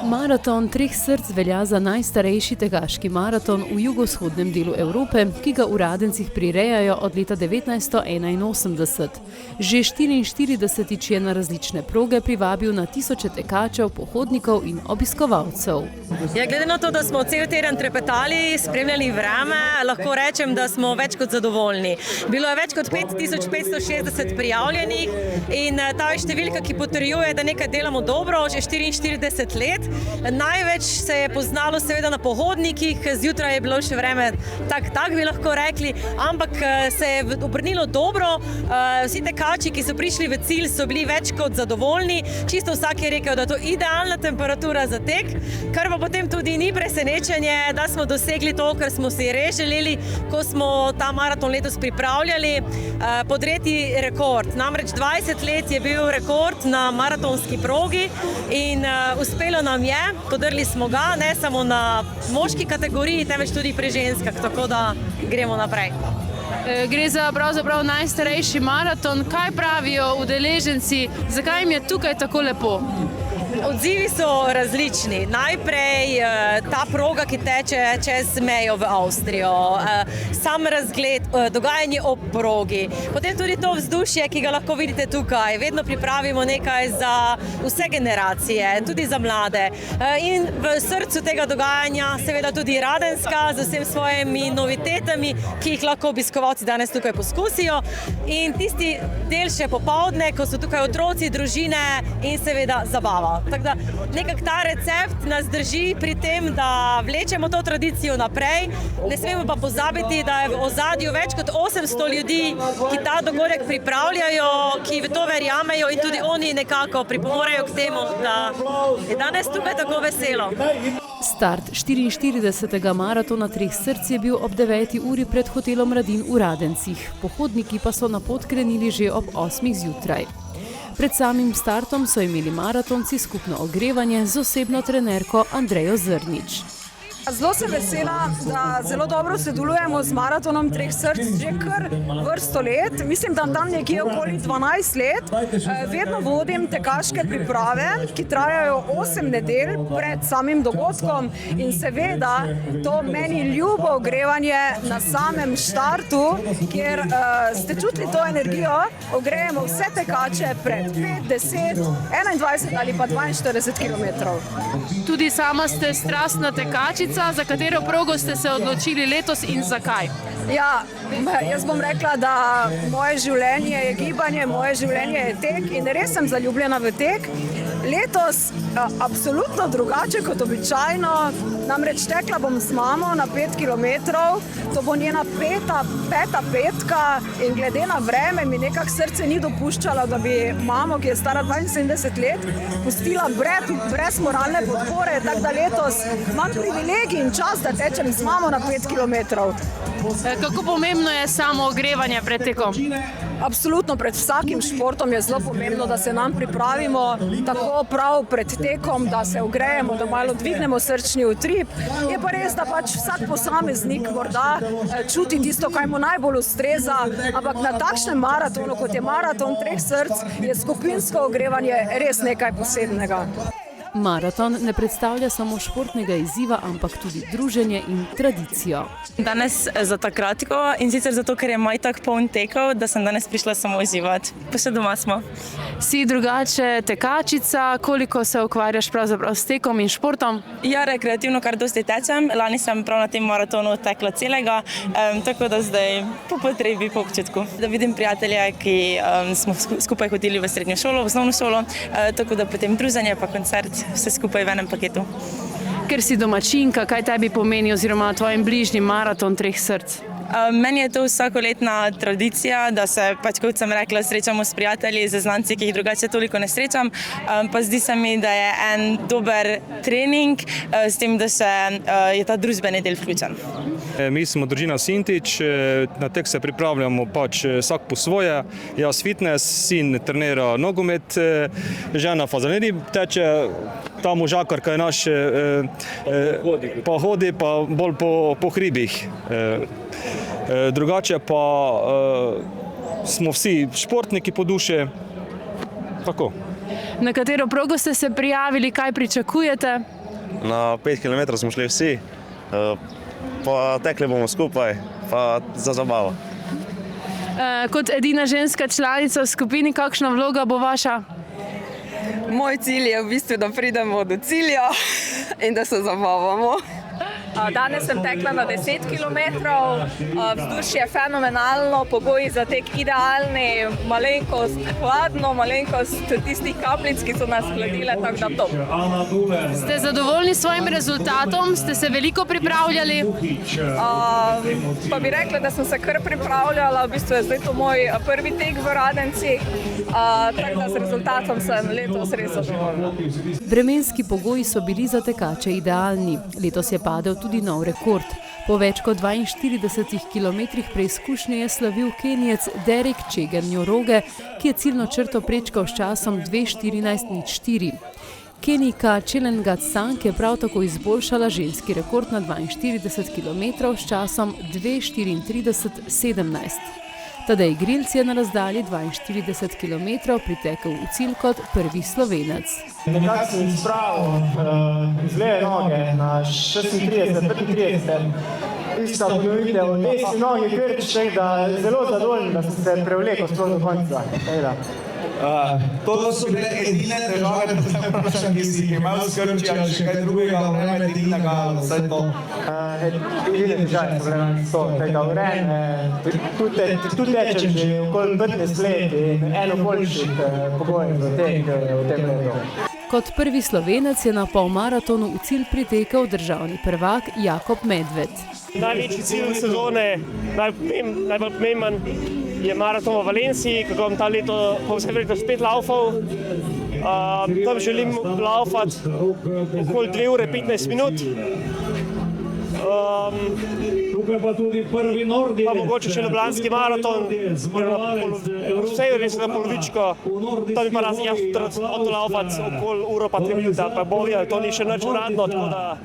Maraton Treh src velja za najstarejši tekaški maraton v jugovzhodnem delu Evrope, ki ga v Radencih prirejajo od leta 1981. Že 44. je na različne proge privabil na tisoče tekačev, pohodnikov in obiskovalcev. Glede na to, da smo cel teden trepetali, spremljali vreme, lahko rečem, da smo več kot zadovoljni. Bilo je več kot 5560 prijavljenih in ta je številka, ki potrjuje, da nekaj delamo dobro, že 44 let. Največ se je poznalo seveda na pohodnikih, zjutraj je bilo še vreme tak bi lahko rekli, ampak se je obrnilo dobro. Vsi tekači, ki so prišli v cilj, so bili več kot zadovoljni. Čisto vsak je rekel, da je to idealna temperatura za tek, kar pa potem tudi ni presenečenje, da smo dosegli to, kar smo si res želeli, ko smo ta maraton letos pripravljali, podreti rekord. Namreč 20 let je bil rekord na maratonski progi in uspelo nam je, podrli smo ga, ne samo na moški kategoriji, temveč tudi pri ženskah, tako da gremo naprej. Gre za pravzaprav najstarejši maraton. Kaj pravijo udeleženci, zakaj jim je tukaj tako lepo? Odzivi so različni. Najprej ta proga, ki teče čez mejo v Avstrijo, sam razgled, dogajanje ob progi, potem tudi to vzdušje, ki ga lahko vidite tukaj. Vedno pripravimo nekaj za vse generacije, tudi za mlade. In v srcu tega dogajanja seveda tudi Radenska z vsem svojimi novitetami, ki jih lahko obiskovalci danes tukaj poskusijo. In tisti del še popoldne, ko so tukaj otroci, družine in seveda zabava. Tako da nekako ta recept nas drži pri tem, da vlečemo to tradicijo naprej. Ne smemo pa pozabiti, da je v ozadju več kot 800 ljudi, ki ta dogodek pripravljajo, ki v to verjamejo in tudi oni nekako pripomorejo k temu, da je danes tukaj tako veselo. Start 44. maratona Treh src je bil ob 9. uri pred hotelom Radin v Radencih. Pohodniki pa so na pot krenili že ob 8. zjutraj. Pred samim startom so imeli maratonci skupno ogrevanje z osebno trenerko Andrejo Zrnič. Zelo sem vesela, da zelo dobro sodelujemo z maratonom Treh src že kar vrsto let. Mislim, da tam nekje okoli 12 let. Vedno vodim tekaške priprave, ki trajajo 8 nedelj pred samim dogodkom in seveda to meni ljubo ogrevanje na samem štartu, kjer ste čutili to energijo, ogrejemo vse tekače pred 5, 10, 21 ali pa 42 kilometrov. Tudi sama ste strastna tekačica. Za katero progo ste se odločili letos in zakaj? Ja, jaz bom rekla, da moje življenje je gibanje, moje življenje je tek in res sem zaljubljena v tek. Letos absolutno drugače kot običajno, namreč tekla bom z mamo na 5 kilometrov, to bo njena peta petka in glede na vreme mi nekako srce ni dopuščalo, da bi mamo, ki je stara 72 let, pustila brez moralne podpore, tako da letos imam privilegij in čas, da tečem z mamo na 5 kilometrov. Kako pomembno je samo ogrevanje pred tekom? Absolutno, pred vsakim športom je zelo pomembno, da se nam pripravimo tako prav pred tekom, da se ogrejemo, da malo dvignemo srčni utrip. Je pa res, da pač vsak posameznik morda čuti tisto, kaj mu najbolj ustreza, ampak na takšnem maratonu, kot je maraton Treh src, je skupinsko ogrevanje res nekaj posebnega. Maraton ne predstavlja samo športnega izziva, ampak tudi druženje in tradicijo. Danes za ta kratko in sicer zato, ker je maj tak poln tekov, da sem danes prišla samo izzivati. Pa še doma smo. Si drugače tekačica, koliko se ukvarjaš pravzaprav s tekom in športom? Ja, rekreativno kar dosti tečem. Lani sem prav na tem maratonu tekla celega, tako da zdaj po potrebi, po občutku. Da vidim prijatelje, ki smo skupaj hodili v srednjo šolo, v osnovno šolo, tako da potem druženje pa koncert, vse skupaj v enem paketu. Ker si domačinka, kaj tebi pomeni oziroma tvojim bližnjim maraton Treh src? Meni je to vsakoletna tradicija, da se, pač kot sem rekla, srečamo s prijatelji, z znanci, ki jih drugače toliko ne srečam. Pa zdi se mi, da je en dober trening, s tem, da je ta družbeni del vključen. Mi smo družina Sintič, na tek se pripravljamo pač vsak po svoje. Jaz fitness, sin trenira nogomet, žena fazaneri teče, ta možakar, ki je naš, pa hodi pa bolj po hribih. Drugače pa smo vsi športniki po duši, tako. Na katero progo ste se prijavili, kaj pričakujete? Na 5 km smo šli vsi, pa tekli bomo skupaj, pa za zabavo. Kot edina ženska članica v skupini, kakšna vloga bo vaša? Moj cilj je v bistvu, da pridemo do cilja in da se zabavamo. Danes sem tekla na 10 km, vzdušje je fenomenalno, pogoji za tek idealni, malenkost hladno, malenkost tistih kapljic, ki so nas hladile, tako da top. Ste zadovoljni s svojim rezultatom? Ste se veliko pripravljali? Pa bi rekla, da sem se kar pripravljala, v bistvu je zdaj to moj prvi tek v Radencih, tako da z rezultatom sem letos res zadovoljna. Vremenski pogoji so bili za tekače idealni. Letos je padel tudi nov rekord. Po več kot 42 kilometrih preizkušnje je slavil Kenijec Derek Chegernjoroge, ki je ciljno črto prečkal s časom 2:14:04. Kenijka Chelengat Sank je prav tako izboljšala ženski rekord na 42 kilometrov s časom 2:34:17. Tadej Grilc je na razdalji 42 kilometrov pritekel v cilj kot prvi Slovenec. Nekako sem spravil z leve noge na 36-35. Ista ponovitev, desni nogi krček, da zelo zadovoljni, da sem se prevlekel sploh do konca. To so bile edine težave, ki si jih imel s krči ali še kaj drugega, vreme edinega, vse to. Edine težave so bile so tega vreme, tu tečem že okoli 15 let in eno boljših pogojev za tek v tem letu. Kot prvi Slovenec je na polmaratonu v cilj pritekel državni prvak Jakob Medved. Največji cilj sezone, najbolj pomemben, je maraton v Valenciji, ko bom ta leto spet laufal. Tam želim laufati okoli 2 ure 15 minut. Pa mogoče še ljubljanski maraton, vse je res na polovičko, tam bi pa razen jaz odlaufati okoli uro pa 3 minute, pa bovijo, to ni še nič uradno, tako da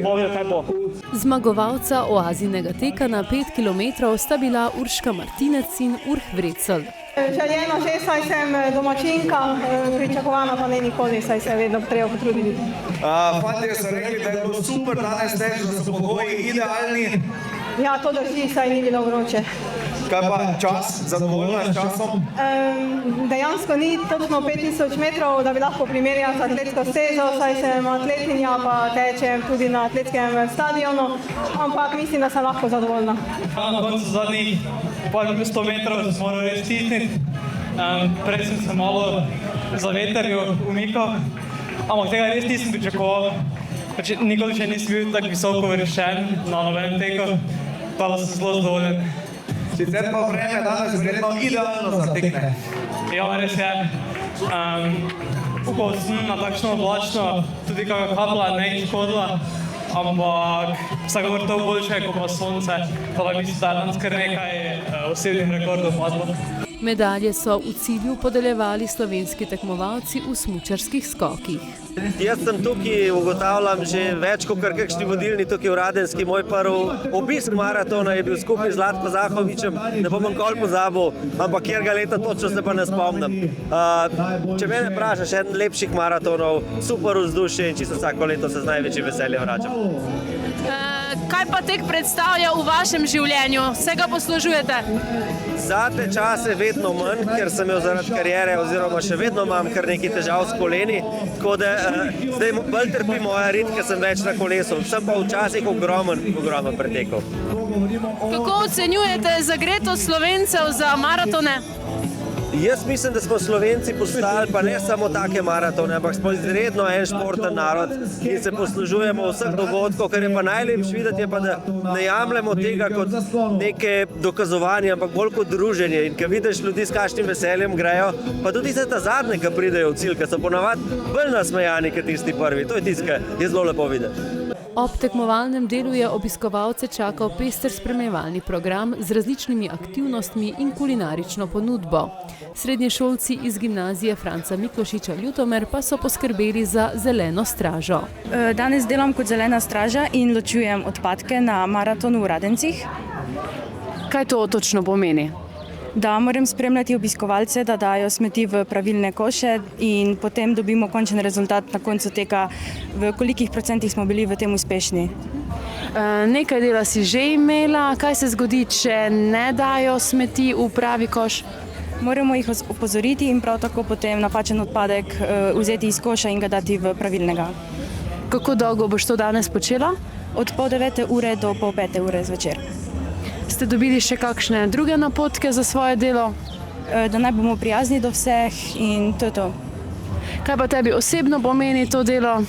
bovijo, kaj bo. Zmagovalca oazinega teka na 5 km sta bila Urška Martinec in Urh Vrecelj. Željeno že, saj sem domačinka, pričakovano pa ne nikoli, saj se je vedno treba potruditi. Fantje so rekli, da je bilo super danes teč, da so pogoji idealni. Ja, to drži, saj ni bilo vroče. Kaj pa čas, zadovoljna s časom? Dejansko ni točno 5000 metrov, da bi lahko primerjala z atletsko stezo, saj sem atletinja, pa tečem tudi na atletskem stadionu, ampak mislim, da sem lahko zadovoljna. Na koncu zadnjih 100 metrov sem moral res stisniti. Prej sem se malo za veterju umikal, ampak tega res nisem pričakoval. Nikoli še nisem bil tako visoko uvrščen na nobenem teku, pa sem zelo zadovoljen. Sicer pa vreme danes verjetno idealno za tekme. Ja, res je. Upal sem na takšno oblačno, tudi kakšna kapla ne je škodila, ampak vsakokrat to boljše, ko pa sonce, pa mislim, da je danes kar nekaj osebnih rekordov padlo. Medalje so v cilju podeljevali slovenski tekmovalci v smučarskih skokih. Jaz sem tukaj, ugotavljam, že več kot kakšni vodilni tukaj v Radenski. Moj prvi obisk maratona je bil skupaj z Zlatko Zahovičem, ne bom nikoli pozabil, ampak kjerga leta točno se pa ne spomnim. Če mene vprašaš, eden lepših maratonov, super vzdušje in čisto vsako leto se z največjim veseljem vračam. Kaj pa tek predstavlja v vašem življenju? Vse ga poslužujete? Zate čase vedno manj, ker sem imel zaradi kariere oziroma še vedno imam kar nekaj težav s koleni, tako da zdaj bolj trpi moja rit, ker sem več na kolesu. Sem pa včasih ogromen pretekal. Kako ocenjujete zagretost Slovencev za maratone? Jaz mislim, da smo Slovenci postali pa ne samo take maratone, ampak smo izredno en športen narod, ki se poslužujemo vseh dogodkov, kar je pa najlepše videti, je pa, da ne jemljemo tega kot neke dokazovanje, ampak bolj kot druženje. In ko vidiš ljudi, s kakšnim veseljem grejo, pa tudi tiste ta zadnje, ki pridejo v cilj, ki so ponavadi bolj nasmejani kot tisti prvi. To je tisto, kar je zelo lepo videti. Ob tekmovalnem delu je obiskovalce čakal pester spremljevalni program z različnimi aktivnostmi in kulinarično ponudbo. Srednješolci iz gimnazije Franca Miklošiča Ljutomer pa so poskrbeli za zeleno stražo. Danes delam kot zelena straža in ločujem odpadke na maratonu v Radencih. Kaj to točno pomeni? Da moram spremljati obiskovalce, da dajo smeti v pravilne koše in potem dobimo končen rezultat na koncu tega, v kolikih procentih smo bili v tem uspešni. Nekaj dela si že imela, kaj se zgodi, če ne dajo smeti v pravi koš? Moramo jih opozoriti in prav tako potem napačen odpadek vzeti iz koša in ga dati v pravilnega. Kako dolgo boš to danes počela? Od pol 9. ure do pol 5. ure zvečer. Ste dobili še kakšne druge napotke za svoje delo? Da naj bomo prijazni do vseh in to je to. Kaj pa tebi osebno pomeni to delo,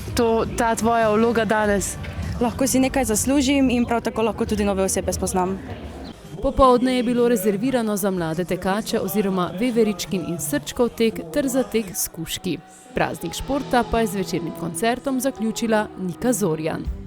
ta tvoja vloga danes? Lahko si nekaj zaslužim in prav tako lahko tudi nove osebe spoznam. Popoldne je bilo rezervirano za mlade tekače oziroma veveričkin in srčkov tek ter za tek s kužki. Praznik športa pa je z večernim koncertom zaključila Nika Zorjan.